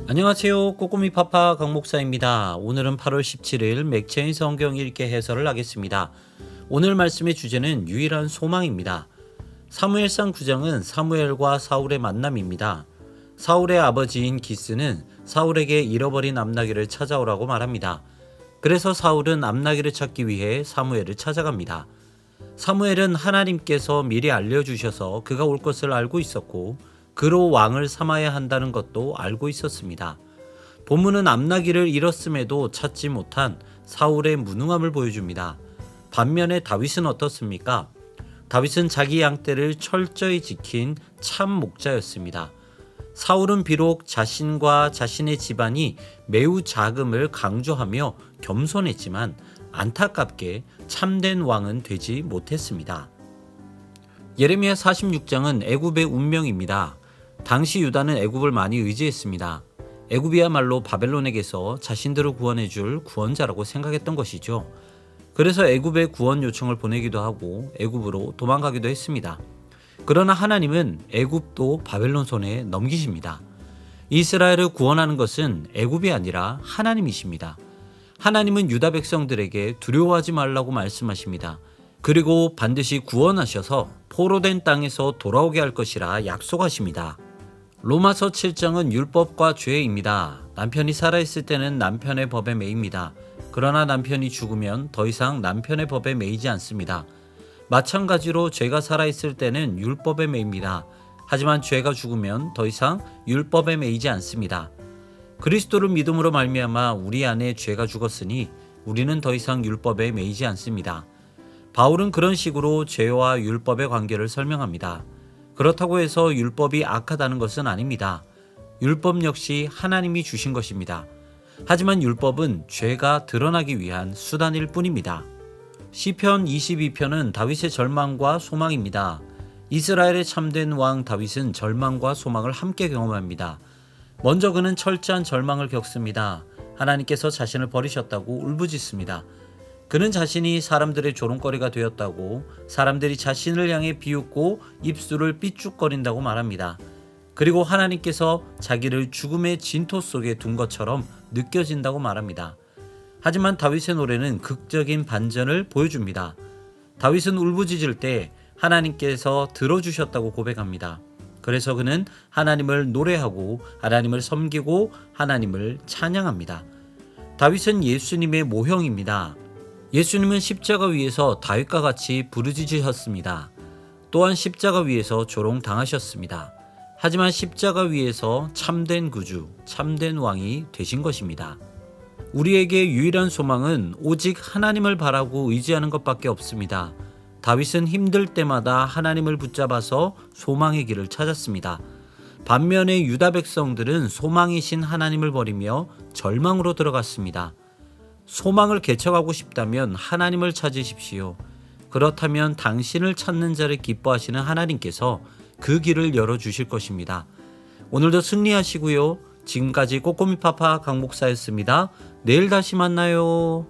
안녕하세요. 꼬꼬미 파파 강 목사입니다. 오늘은 8월 17일 맥체인 성경 읽기 해설을 하겠습니다. 오늘 말씀의 주제는 유일한 소망입니다. 사무엘상 9장은 사무엘과 사울의 만남입니다. 사울의 아버지인 기스는 사울에게 잃어버린 암나귀를 찾아오라고 말합니다. 그래서 사울은 암나귀를 찾기 위해 사무엘을 찾아갑니다. 사무엘은 하나님께서 미리 알려주셔서 그가 올 것을 알고 있었고 그로 왕을 삼아야 한다는 것도 알고 있었습니다. 본문은 암나귀를 잃었음에도 찾지 못한 사울의 무능함을 보여줍니다. 반면에 다윗은 어떻습니까? 다윗은 자기 양떼를 철저히 지킨 참 목자였습니다. 사울은 비록 자신과 자신의 집안이 매우 자금을 강조하며 겸손했지만 안타깝게 참된 왕은 되지 못했습니다. 예레미야 46장은 애굽의 운명입니다. 당시 유다는 애굽을 많이 의지했습니다. 애굽이야말로 바벨론에게서 자신들을 구원해 줄 구원자라고 생각했던 것이죠. 그래서 애굽에 구원 요청을 보내기도 하고 애굽으로 도망가기도 했습니다. 그러나 하나님은 애굽도 바벨론 손에 넘기십니다. 이스라엘을 구원하는 것은 애굽이 아니라 하나님이십니다. 하나님은 유다 백성들에게 두려워하지 말라고 말씀하십니다. 그리고 반드시 구원하셔서 포로된 땅에서 돌아오게 할 것이라 약속하십니다. 로마서 7장은 율법과 죄입니다. 남편이 살아있을 때는 남편의 법에 매입니다. 그러나 남편이 죽으면 더 이상 남편의 법에 매이지 않습니다. 마찬가지로 죄가 살아있을 때는 율법에 매입니다. 하지만 죄가 죽으면 더 이상 율법에 매이지 않습니다. 그리스도를 믿음으로 말미암아 우리 안에 죄가 죽었으니 우리는 더 이상 율법에 매이지 않습니다. 바울은 그런 식으로 죄와 율법의 관계를 설명합니다. 그렇다고 해서 율법이 악하다는 것은 아닙니다. 율법 역시 하나님이 주신 것입니다. 하지만 율법은 죄가 드러나기 위한 수단일 뿐입니다. 시편 22편은 다윗의 절망과 소망입니다. 이스라엘의 참된 왕 다윗은 절망과 소망을 함께 경험합니다. 먼저 그는 철저한 절망을 겪습니다. 하나님께서 자신을 버리셨다고 울부짖습니다. 그는 자신이 사람들의 조롱거리가 되었다고, 사람들이 자신을 향해 비웃고 입술을 삐죽거린다고 말합니다. 그리고 하나님께서 자기를 죽음의 진토 속에 둔 것처럼 느껴진다고 말합니다. 하지만 다윗의 노래는 극적인 반전을 보여줍니다. 다윗은 울부짖을 때 하나님께서 들어주셨다고 고백합니다. 그래서 그는 하나님을 노래하고 하나님을 섬기고 하나님을 찬양합니다. 다윗은 예수님의 모형입니다. 예수님은 십자가 위에서 다윗과 같이 부르짖으셨습니다. 또한 십자가 위에서 조롱당하셨습니다. 하지만 십자가 위에서 참된 구주, 참된 왕이 되신 것입니다. 우리에게 유일한 소망은 오직 하나님을 바라고 의지하는 것밖에 없습니다. 다윗은 힘들 때마다 하나님을 붙잡아서 소망의 길을 찾았습니다. 반면에 유다 백성들은 소망이신 하나님을 버리며 절망으로 들어갔습니다. 소망을 개척하고 싶다면 하나님을 찾으십시오. 그렇다면 당신을 찾는 자를 기뻐하시는 하나님께서 그 길을 열어주실 것입니다. 오늘도 승리하시고요. 지금까지 꼬꼬미파파 강목사였습니다. 내일 다시 만나요.